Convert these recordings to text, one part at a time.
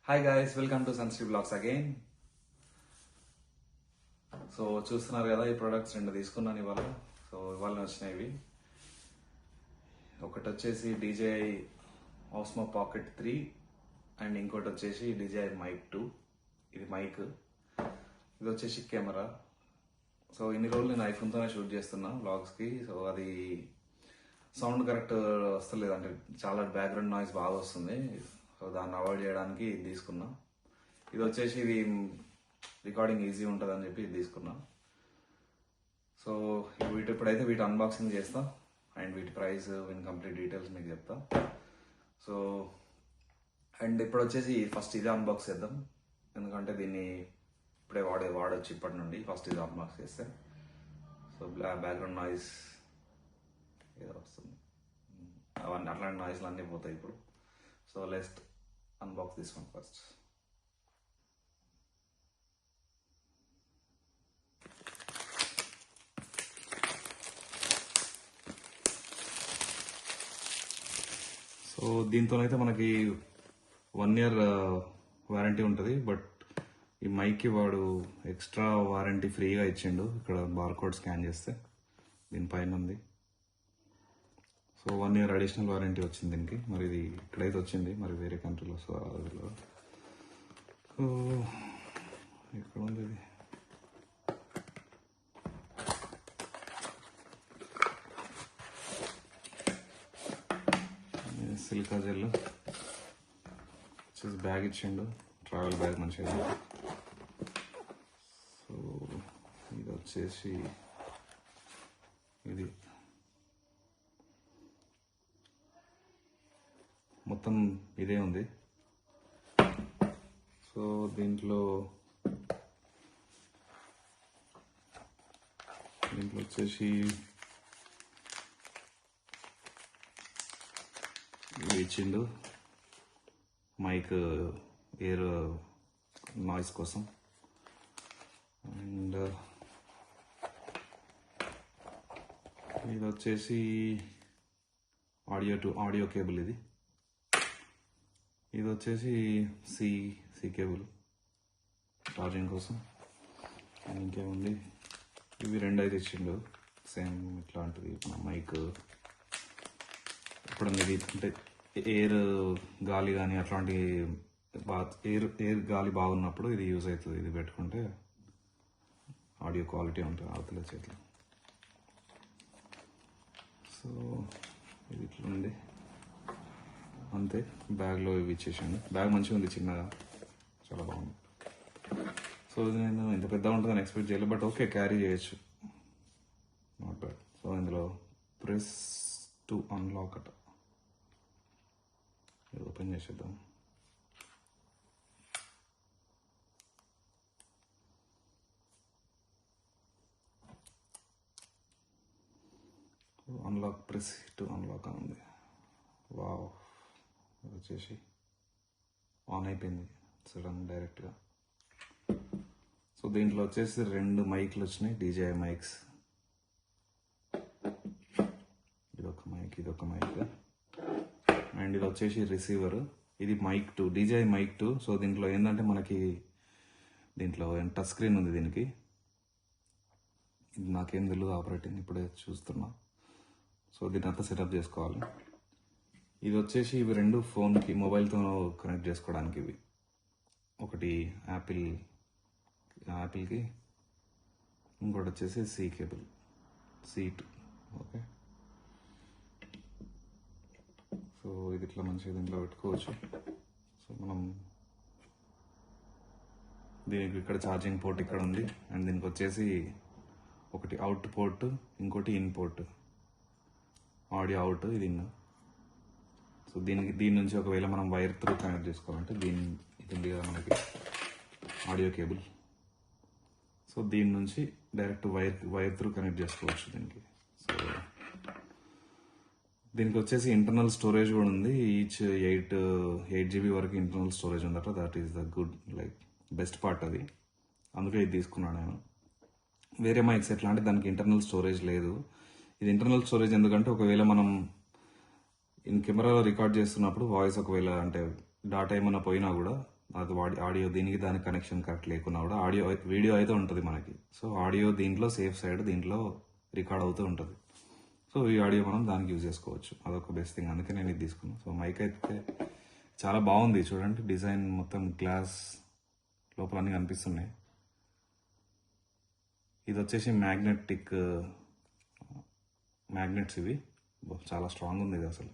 Hi guys, welcome to Sanshri blogs again. So చూస్తున్నారు కదా, ఈ ప్రొడక్ట్స్ రెండు తీసుకున్నాను ఇవాళ. సో ఇవాళ వచ్చినాయి ఇవి. ఒకటి వచ్చేసి DJI Osmo Pocket 3 అండ్ ఇంకోటి వచ్చేసి DJI Mic 2. ఇది మైక్, ఇది వచ్చేసి కెమెరా. సో ఇన్ని రోజులు నేను ఐఫోన్తోనే షూట్ చేస్తున్నా వ్లాగ్స్కి. సో అది సౌండ్ కరెక్ట్ వస్తలేదు, అంటే చాలా బ్యాక్గ్రౌండ్ నాయిస్ బాగా వస్తుంది. సో దాన్ని అవాయిడ్ చేయడానికి ఇది తీసుకున్నా. ఇది వచ్చేసి ఇది రికార్డింగ్ ఈజీ ఉంటుంది అని చెప్పి ఇది తీసుకున్నా. సో ఇప్పుడైతే వీటి అన్బాక్సింగ్ చేస్తా అండ్ వీటి ప్రైస్ కంప్లీట్ డీటెయిల్స్ మీకు చెప్తా. సో అండ్ ఇప్పుడు వచ్చేసి ఫస్ట్ ఇదే అన్బాక్స్ చేద్దాం, ఎందుకంటే దీన్ని ఇప్పుడే వాడొచ్చు ఇప్పటి నుండి. ఫస్ట్ ఇది అన్బాక్స్ చేస్తే సో బ్యాక్గ్రౌండ్ నాయిస్ ఏదో వస్తుంది, అవన్నీ అట్లాంటి నాయిస్లు అన్నీ పోతాయి ఇప్పుడు. So let's unbox this one first. So దీంతోనైతే మనకి 1 year వారంటీ ఉంటుంది. బట్ ఈ మైక్కి వాడు ఎక్స్ట్రా వారంటీ ఫ్రీగా ఇచ్చిండు. ఇక్కడ బార్కోడ్ స్కాన్ చేస్తే దీనిపైన ఉంది. సో 1 year అడిషనల్ వారంటీ వచ్చింది దీనికి. మరి ఇది ఇక్కడైతే వచ్చింది, మరి వేరే కంట్రీలో వస్తుందో. సో ఇక్కడ ఉంది ఇది. సిలికా జెల్ వచ్చేసి బ్యాగ్ ఇచ్చిండు, ట్రావెల్ బ్యాగ్ మంచిగా. సో ఇది వచ్చేసి ఇది మొత్తం ఇదే ఉంది. సో దీంట్లో వచ్చేసి ఇచ్చిండు మైక్ ఎయిర్ నాయిస్ కోసం. అండ్ ఇది వచ్చేసి ఆడియో కేబుల్. ఇది వచ్చేసి సి కేబుల్ ఛార్జింగ్ కోసం. ఇంకేముంది, ఇవి రెండు అయితే ఇచ్చిండు సేమ్ ఇట్లాంటిది. మైక్ ఇప్పుడు ఇది అంటే ఎయిర్ గాలి కానీ అట్లాంటి ఎయిర్ గాలి బాగున్నప్పుడు ఇది యూజ్ అవుతుంది. ఇది పెట్టుకుంటే ఆడియో క్వాలిటీ ఉంటుంది అవతల చేతిలో. సో ఇది ఇట్లా ఉంది అంతే. బ్యాగ్లో ఇవి ఇచ్చేసాను. బ్యాగ్ మంచిగా ఉంది, చిన్నగా, చాలా బాగుంది. సో నేను ఇంత పెద్దగా ఉంటుందని ఎక్స్పెక్ట్ చేయలేదు, బట్ ఓకే, క్యారీ చేయొచ్చు, నాట్ బ్యాడ్. సో ఇందులో ప్రెస్ టు అన్లాక్ అట, ఇది ఓపెన్ చేసేద్దాం. అన్లాక్, ప్రెస్ టు అన్లాక్ అని ఉంది. వావ్, వచ్చేసి ఆన్ అయిపోయింది సడన్ డైరెక్ట్గా. సో దీంట్లో వచ్చేసి 2 మైక్లు వచ్చినాయి, DJI మైక్స్. ఇదొక మైక్ అండ్ ఇది వచ్చేసి రిసీవర్. ఇది మైక్ 2, DJI మైక్ 2. సో దీంట్లో ఏంటంటే మనకి దీంట్లో టచ్ స్క్రీన్ ఉంది దీనికి. ఇది నాకేం తెలియదు ఆపరేటింగ్, ఇప్పుడే చూస్తున్నా. సో దీన్ని అంతా సెటప్ చేసుకోవాలి. ఇది వచ్చేసి ఇవి 2 ఫోన్కి మొబైల్తో కనెక్ట్ చేసుకోవడానికి. ఇవి ఒకటి యాపిల్కి, ఇంకోటి వచ్చేసి C cable, C2. Okay, so ఇది ఇట్లా మంచిగా దీంట్లో పెట్టుకోవచ్చు. సో మనం దీనికి ఇక్కడ ఛార్జింగ్ పోర్ట్ ఇక్కడ ఉంది. అండ్ దీనికి వచ్చేసి ఒకటి అవుట్ పోర్ట్, ఇంకోటి ఇన్ పోర్ట్, ఆడియో అవుట్, ఇది ఇన్. సో దీని నుంచి ఒకవేళ మనం వైర్ త్రూ కనెక్ట్ చేసుకోవాలంటే ఇది ఉంది కదా మనకి ఆడియో కేబుల్. సో దీని నుంచి డైరెక్ట్ వైర్ త్రూ కనెక్ట్ చేసుకోవచ్చు దీనికి. సో దీనికి వచ్చేసి ఇంటర్నల్ స్టోరేజ్ కూడా ఉంది. ఈచ్ 8 GB వరకు ఇంటర్నల్ స్టోరేజ్ ఉందట. That is the good, like best part అది. అందుకే ఇది తీసుకున్నాను నేను. వేరే మైక్స్ ఎట్లా అంటే దానికి ఇంటర్నల్ స్టోరేజ్ లేదు. ఇది ఇంటర్నల్ స్టోరేజ్ ఎందుకంటే ఒకవేళ మనం కెమెరాలో రికార్డ్ చేస్తున్నప్పుడు వాయిస్ ఒకవేళ అంటే డాటా ఏమైనా పోయినా కూడా అది ఆడియో దీనికి దానికి కనెక్షన్ కరెక్ట్ లేకున్నా కూడా ఆడియో వీడియో అయితే ఉంటుంది మనకి. సో ఆడియో దీంట్లో సేఫ్ సైడ్ దీంట్లో రికార్డ్ అవుతూ ఉంటుంది. సో ఈ ఆడియో మనం దానికి యూజ్ చేసుకోవచ్చు. అదొక బెస్ట్ థింగ్, అందుకే నేను ఇది తీసుకున్నాను. సో మైక్ అయితే చాలా బాగుంది చూడండి, డిజైన్ మొత్తం గ్లాస్ లోపల అన్నీ కనిపిస్తున్నాయి. ఇది వచ్చేసి మ్యాగ్నెట్స్ ఇవి. చాలా స్ట్రాంగ్ ఉంది ఇది అసలు.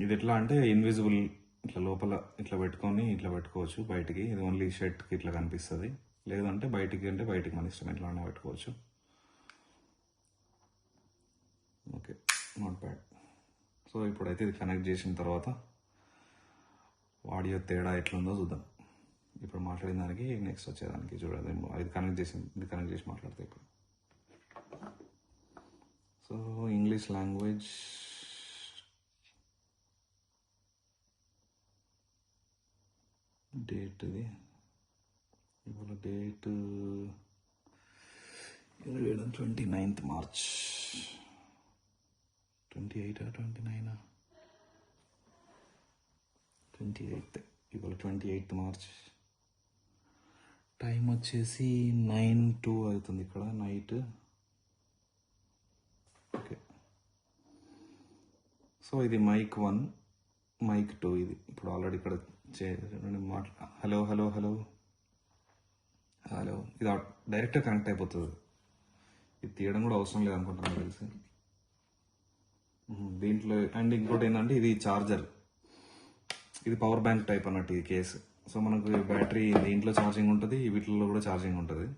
ఇది ఎట్లా అంటే ఇన్విజిబుల్, ఇట్లా లోపల ఇట్లా పెట్టుకొని ఇట్లా పెట్టుకోవచ్చు బయటికి. ఇది ఓన్లీ షర్ట్కి ఇట్లా కనిపిస్తుంది. లేదంటే బయటికి అంటే బయటికి మన ఇష్టం ఎట్లా అన్నా పెట్టుకోవచ్చు. Okay, not bad. సో ఇప్పుడైతే ఇది కనెక్ట్ చేసిన తర్వాత ఆడియో తేడా ఎట్లుందో చూద్దాం. ఇప్పుడు మాట్లాడిన దానికి నెక్స్ట్ వచ్చేదానికి చూడాలి. ఇది కనెక్ట్ చేసి మాట్లాడితే ఇప్పుడు. సో ఇంగ్లీష్ లాంగ్వేజ్, డేట్ ఇది ఇవాళ డేట్ 29th మార్చ్. 28 ఇవాళ 28th మార్చ్. టైం వచ్చేసి 9:02 అవుతుంది ఇక్కడ నైట్. ఓకే, సో ఇది మైక్ 1, మైక్ 2. ఇది ఇప్పుడు ఆల్రెడీ ఇక్కడ హలో హలో హలో హలో. ఇది డైరెక్ట్గా కనెక్ట్ అయిపోతుంది. ఇది తీయడం కూడా అవసరం లేదు అనుకుంటున్నాను తెలిసి దీంట్లో. అండ్ ఇంకోటి ఏంటంటే ఇది చార్జర్, ఇది పవర్ బ్యాంక్ టైప్ అన్నట్టు ఈ కేసు. సో మనకు బ్యాటరీ దీంట్లో ఛార్జింగ్ ఉంటుంది, వీటిల్లో కూడా ఛార్జింగ్ ఉంటుంది.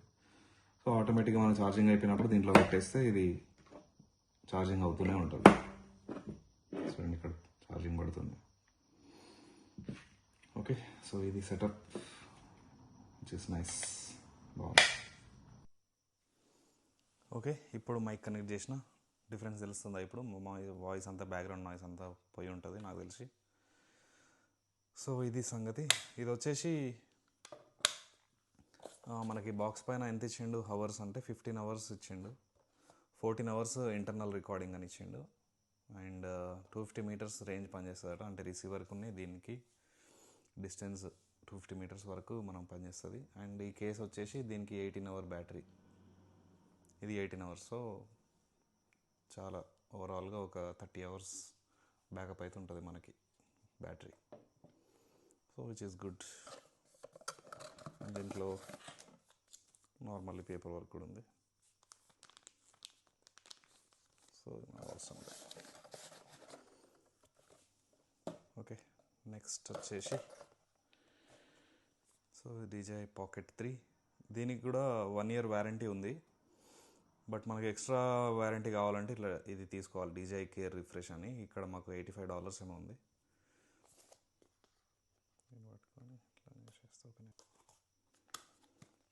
సో ఆటోమేటిక్గా మనం ఛార్జింగ్ అయిపోయినప్పుడు దీంట్లో పెట్టేస్తే ఇది ఛార్జింగ్ అవుతూనే ఉంటుంది. సో ఇక్కడ ఛార్జింగ్ పడుతుంది. ఓకే, సో ఇది సెటప్ విచ్ ఇస్ నైస్, బాగుంది. ఓకే, ఇప్పుడు మైక్ కనెక్ట్ చేసిన డిఫరెన్స్ తెలుస్తుందా? ఇప్పుడు మా వాయిస్ అంతా బ్యాక్గ్రౌండ్ నాయిస్ అంతా పోయి ఉంటుంది నాకు తెలిసి. సో ఇది సంగతి. ఇది వచ్చేసి మనకి బాక్స్ పైన ఎంత ఇచ్చిండు హవర్స్ అంటే 15 hours ఇచ్చిండు. 14 hours ఇంటర్నల్ రికార్డింగ్ అని ఇచ్చిండు. అండ్ 250 meters రేంజ్ పనిచేస్తుందట. అంటే రిసీవర్కి దీనికి డిస్టెన్స్ 250 meters వరకు మనం పనిచేస్తుంది. అండ్ ఈ కేస్ వచ్చేసి దీనికి 18-hour బ్యాటరీ, ఇది 18 hours. సో చాలా ఓవరాల్గా ఒక 30 hours బ్యాకప్ అయితే ఉంటుంది మనకి battery. So which is good. దీంట్లో నార్మల్లీ పేపర్ వర్క్ కూడా ఉంది. సో అవసరం లేదు. ఓకే, నెక్స్ట్ వచ్చేసి సో DJI Pocket 3. దీనికి కూడా 1 year వారంటీ ఉంది. బట్ మనకి ఎక్స్ట్రా వారంటీ కావాలంటే ఇట్లా ఇది తీసుకోవాలి, DJI కేర్ రిఫ్రెష్ అని. ఇక్కడ మాకు $85 ఏమో ఉంది.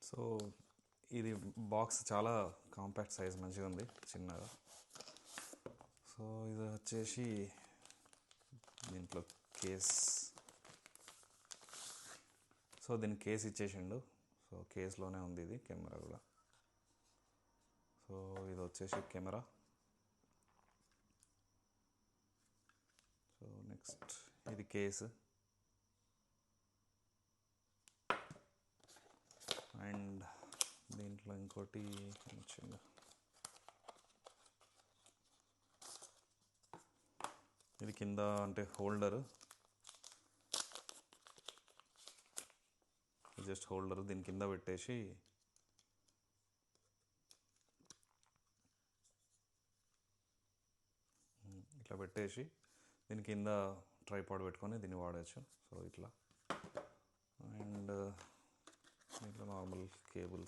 సో ఇది బాక్స్ చాలా కాంపాక్ట్ సైజ్, మంచిగా ఉంది, చిన్నగా. సో ఇది వచ్చేసి దీంట్లో కేస్. సో దీనికి కేస్ ఇచ్చేసిండు. సో కేస్లోనే ఉంది ఇది కెమెరా కూడా. సో ఇది వచ్చేసి కెమెరా. సో నెక్స్ట్ ఇది కేసు. అండ్ దీంట్లో ఇంకోటి వచ్చింది, ఇది కింద అంటే హోల్డరు, జస్ట్ హోల్డరు. దీని కింద పెట్టేసి ఇట్లా పెట్టేసి దీని కింద ట్రైపాడ్ పెట్టుకొని దీన్ని వాడచ్చు. సో ఇట్లా. అండ్ దీంట్లో నార్మల్ కేబుల్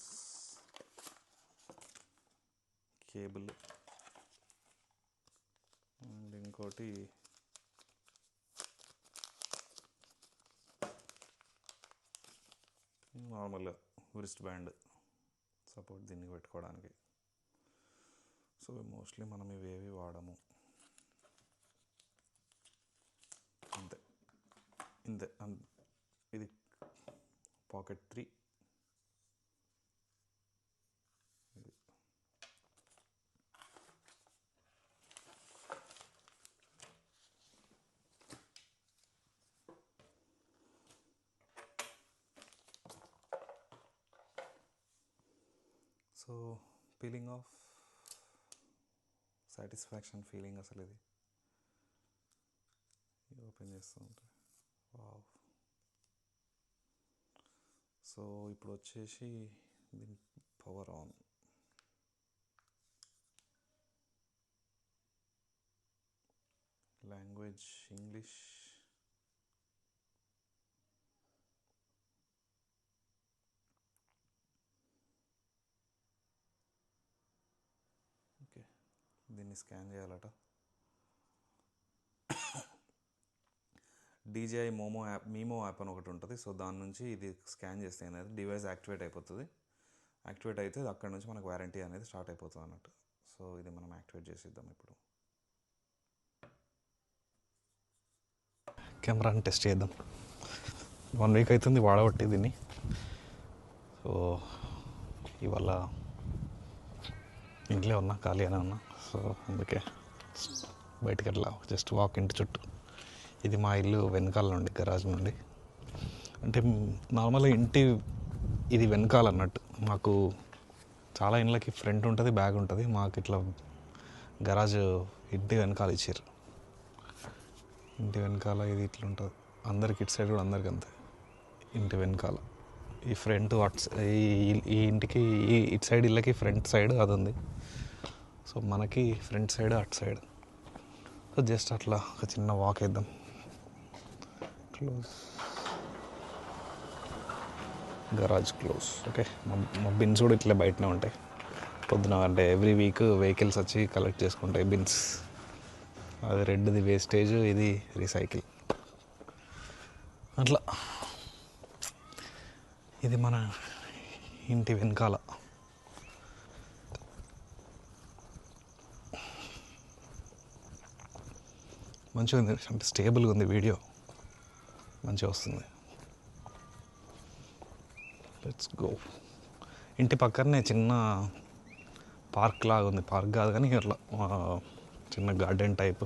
అండ్ ఇంకోటి నార్మల్ వ్రిస్ట్ బ్యాండ్ సపోర్ట్ దీన్ని పెట్టుకోవడానికి. సో మోస్ట్లీ మనం ఇవేవి వాడము. అంతే ఇంతే. ఇది Pocket 3. So feeling of satisfaction feeling అసలు ఇది ఓపెన్ చేస్తూ ఉంటే వావ్. సో ఇప్పుడు వచ్చేసి దీని power on. Language English. Okay, దీన్ని స్కాన్ చేయాలట. DJI మీమో యాప్ అని ఒకటి ఉంటుంది. సో దాని నుంచి ఇది స్కాన్ చేస్తే అనేది డివైస్ యాక్టివేట్ అయిపోతుంది. యాక్టివేట్ అయితే అక్కడ నుంచి మనకు వారంటీ అనేది స్టార్ట్ అయిపోతుంది అన్నట్టు. సో ఇది మనం యాక్టివేట్ చేసిద్దాం ఇప్పుడు. కెమెరాని టెస్ట్ చేద్దాం. 1 వీక్ అవుతుంది వాడబట్టి దీన్ని. సో ఇవాళ ఇంట్లో ఉన్నా, ఖాళీగానే ఉన్నా. సో అందుకే బయటికి వెళ్ళా, జస్ట్ వాక్ ఇంటి చుట్టూ. ఇది మా ఇల్లు వెనకాల నుండి, గరాజ్ నుండి. అంటే నార్మల్గా ఇంటి ఇది వెనకాల అన్నట్టు. మాకు చాలా ఇండ్లకి ఫ్రంట్ ఉంటుంది, బ్యాక్ ఉంటుంది. మాకు ఇట్లా గరాజ్ ఇంటి వెనకాల ఇచ్చారు. ఇంటి వెనకాల ఇది ఇట్లా ఉంటుంది. అందరికి ఇటు సైడ్ కూడా అందరికి అంతే. ఇంటి వెనకాల ఈ ఫ్రంట్ ఈ ఇంటికి ఇటు సైడ్ ఇళ్ళకి ఫ్రంట్ సైడ్ అది ఉంది. సో మనకి ఫ్రంట్ సైడ్ అటు సైడ్. సో జస్ట్ అట్లా ఒక చిన్న వాక్ వేద్దాం. Close, garage close. ఓకే, మా బిన్స్ కూడా ఇట్లా బయటనే ఉంటాయి పొద్దున. అంటే ఎవ్రీ వీక్ వెహికల్స్ వచ్చి కలెక్ట్ చేసుకుంటాయి బిన్స్. అది రెడ్ది వేస్టేజ్, ఇది రీసైకిల్. అట్లా ఇది మన ఇంటి వెనకాల. మంచిగా ఉంది, అంటే స్టేబుల్గా ఉంది, వీడియో మంచిగా వస్తుంది. Let's go. ఇంటి పక్కనే చిన్న పార్క్ లాగా ఉంది. పార్క్ కాదు కానీ అట్లా చిన్న గార్డెన్ టైప్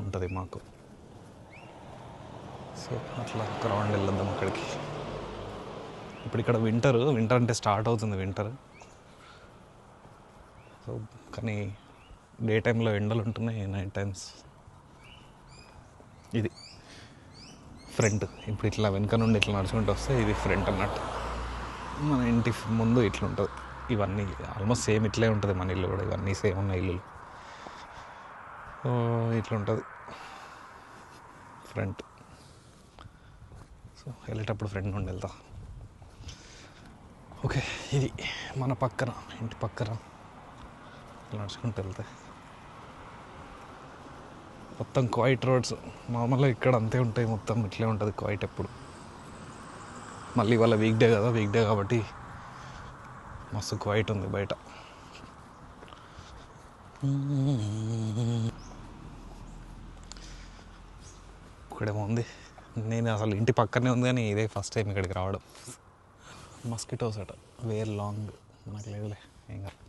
ఉంటుంది మాకు. సో అట్లా ఒక రౌండ్ వెళ్ళొద్దాం అక్కడికి. ఇప్పుడు ఇక్కడ వింటర్ అంటే స్టార్ట్ అవుతుంది వింటర్. సో కానీ డే టైంలో ఎండలు ఉంటున్నాయి, నైట్ టైమ్స్. ఇది ఫ్రంట్. ఇప్పుడు ఇట్లా వెనక నుండి ఇట్లా నడుచుకుంటూ వస్తే ఇది ఫ్రంట్ అన్నట్టు. మన ఇంటి ముందు ఇట్లా ఉంటుంది. ఇవన్నీ ఆల్మోస్ట్ సేమ్ ఇట్లే ఉంటుంది మన ఇల్లు కూడా. ఇవన్నీ సేమ్ ఉన్న ఇల్లు. ఇట్లా ఉంటుంది ఫ్రంట్. సో వెళ్ళేటప్పుడు ఫ్రంట్ నుండి వెళ్తా. ఓకే, ఇది మన పక్కన, ఇంటి పక్కన నడుచుకుంటూ వెళ్తే మొత్తం క్వైట్ రోడ్స్. మామూలుగా ఇక్కడ అంతే ఉంటాయి, మొత్తం ఇట్లే ఉంటుంది క్వైట్ ఎప్పుడు. మళ్ళీ ఇవాళ వీక్ డే కదా, వీక్ డే కాబట్టి మస్తు క్వైట్ ఉంది బయట. ఇక్కడేమో ఉంది. నేను అసలు ఇంటి పక్కనే ఉంది కానీ ఇదే ఫస్ట్ టైం ఇక్కడికి రావడం. మస్కిటోస్ అట, వేర్ లాంగ్. నాకు లేదులే, ఏం కాదు.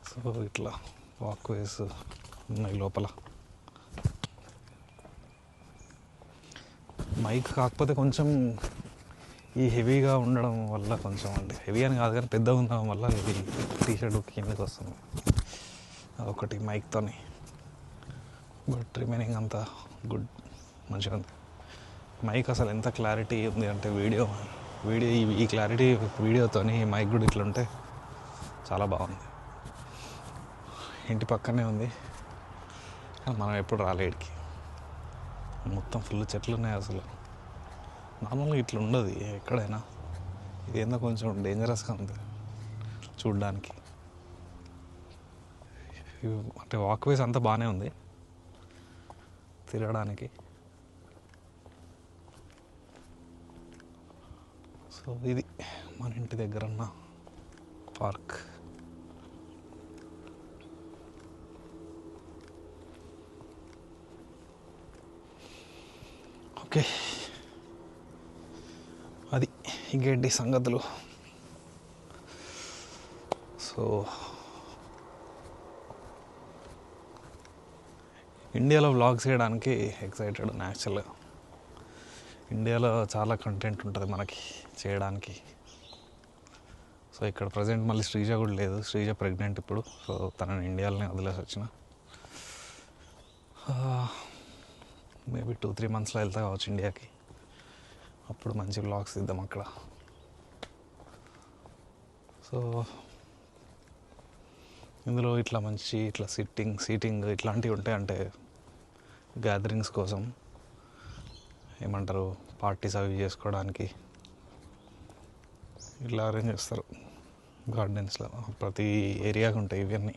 సో ఇట్లా వాక్ వేస్ ఉన్నాయి లోపల. మైక్ కాకపోతే కొంచెం ఈ హెవీగా ఉండడం వల్ల కొంచెం, అంటే హెవీ అని కాదు కానీ పెద్దగా ఉండడం వల్ల ఇది టీషర్ట్ కిందకి వస్తుంది ఒకటి మైక్తోని. బట్ రిమైనింగ్ అంతా గుడ్, మంచిగా ఉంది. మైక్ అసలు ఎంత క్లారిటీ ఉంది అంటే వీడియో ఈ క్లారిటీ వీడియోతోని మైక్ కూడా ఇట్లుంటే చాలా బాగుంది. ఇంటి పక్కనే ఉంది కానీ మనం ఎప్పుడు రాలేడికి. మొత్తం ఫుల్ చెట్లు ఉన్నాయి. అసలు నార్మల్గా ఇట్లా ఉండదు ఎక్కడైనా. ఇది ఏందో కొంచెం డేంజరస్గా ఉంది చూడ్డానికి. అంటే వాక్వేస్ అంతా బాగానే ఉంది తిరగడానికి. సో ఇది మన ఇంటి దగ్గర ఉన్న పార్క్. ఓకే, అది ఇంకేంటి సంగతులు. సో ఇండియాలో వ్లాగ్స్ చేయడానికి ఎక్సైటెడ్. యాక్చువల్గా ఇండియాలో చాలా కంటెంట్ ఉంటుంది మనకి చేయడానికి. సో ఇక్కడ ప్రజెంట్ మళ్ళీ శ్రీజ కూడా లేదు, శ్రీజ ప్రెగ్నెంట్ ఇప్పుడు. సో తనని ఇండియాలోనే వదిలేసి వచ్చిన. మేబీ 2-3 మంత్స్లో వెళ్తా కావచ్చు ఇండియాకి. అప్పుడు మంచి వ్లాగ్స్ ఇద్దాం అక్కడ. సో ఇందులో ఇట్లా మంచి ఇట్లా సీటింగ్ ఇట్లాంటివి ఉంటాయి. అంటే గ్యాదరింగ్స్ కోసం ఏమంటారు, పార్టీస్ అవి చేసుకోవడానికి ఇట్లా అరేంజ్ చేస్తారు గార్డెన్స్లో. ప్రతి ఏరియాకి ఉంటాయి ఇవన్నీ.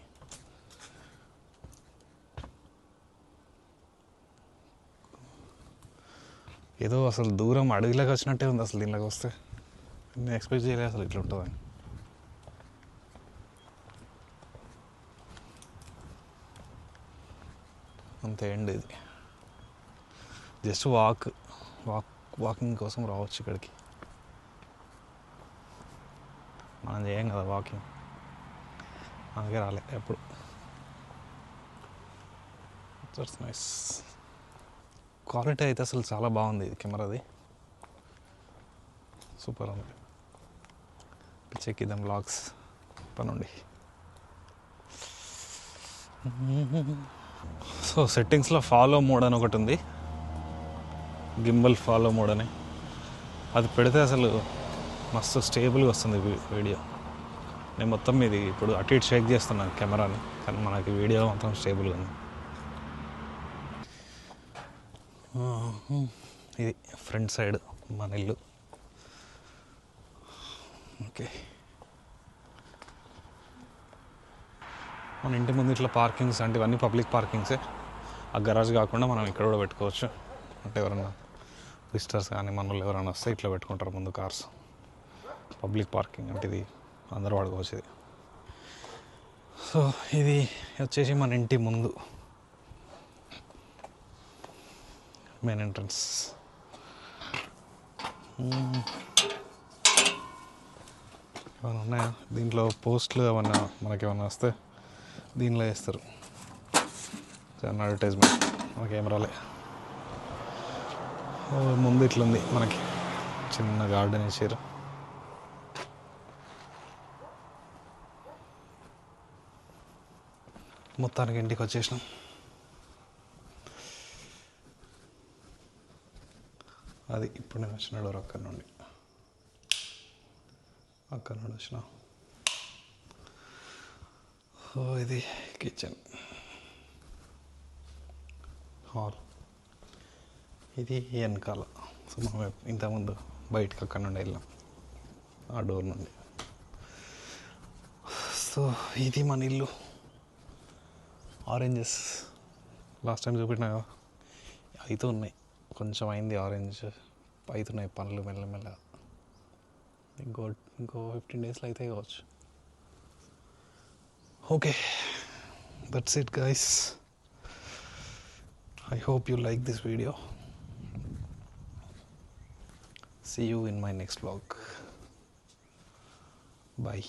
ఏదో అసలు దూరం అడవిలోకి వచ్చినట్టే ఉంది అసలు దీనిలోకి వస్తే. నేను ఎక్స్పెక్ట్ చేయలేదు అసలు ఇట్లా ఉంటుందని. అంతే అండి, ఇది జస్ట్ వాకింగ్ కోసం రావచ్చు ఇక్కడికి. మనం చేయం కదా వాకింగ్, అందుకే రాలే ఎప్పుడు. That's nice. క్వాలిటీ అయితే అసలు చాలా బాగుంది ఇది కెమెరాది, సూపర్ ఉంది. చెక్కిద్దాం వ్లాగ్స్ పనుండి. సో సెట్టింగ్స్లో ఫాలో మోడ్ అని ఒకటి ఉంది, గింబల్ ఫాలో మోడ్ అని. అది పెడితే అసలు మస్తు స్టేబుల్గా వస్తుంది వీడియో. నేను మొత్తం ఇది ఇప్పుడు అటు ఇటు షేక్ చేస్తున్నాను కెమెరాని, కానీ మనకి వీడియో మొత్తం స్టేబుల్గా ఉంది. ఇది ఫ్రంట్ సైడ్ మన ఇల్లు. ఓకే, మన ఇంటి ముందు ఇట్లా పార్కింగ్స్ అంటే ఇవన్నీ పబ్లిక్ పార్కింగ్సే. ఆ గరాజ్ కాకుండా మనం ఇక్కడ కూడా పెట్టుకోవచ్చు. అంటే ఎవరైనా విజిటర్స్ కానీ మన వాళ్ళు ఎవరైనా వస్తే ఇట్లా పెట్టుకుంటారు ముందు కార్స్. పబ్లిక్ పార్కింగ్ అంటే ఇది అందరూ వాడుకోవచ్చు ఇది. సో ఇది వచ్చేసి మన ఇంటి ముందు మెయిన్ ఎంట్రన్స్. ఏమైనా ఉన్నాయా దీంట్లో పోస్టులు ఏమన్నా మనకి ఏమన్నా వస్తే దీనిలో వేస్తారు, చిన్న అడ్వర్టైజ్మెంట్. మనకి ఏం రాలే. ముందు ఇట్లుంది మనకి చిన్న గార్డెన్ వేసారు. మొత్తానికి ఇంటికి వచ్చేసినాం. అది ఇప్పుడు నేను వచ్చిన డోర్ అక్కడి నుండి వచ్చిన. ఇది కిచెన్ హాల్, ఇది వెనకాల. సో మనం ఇంతకుముందు బయటకు అక్కడ నుండి వెళ్ళాం ఆ డోర్ నుండి. సో ఇది మన ఇల్లు. ఆరెంజెస్ లాస్ట్ టైం చూపెట్టినా కదా, అయితే ఉన్నాయి, కొంచెం అయింది ఆరెంజ్, అవుతున్నాయి పనులు మెల్లమెల్లగా. ఇంకో 15 daysలో అయితే కావచ్చు. Okay, that's it guys. I hope you like this video. See you in my next vlog. Bye.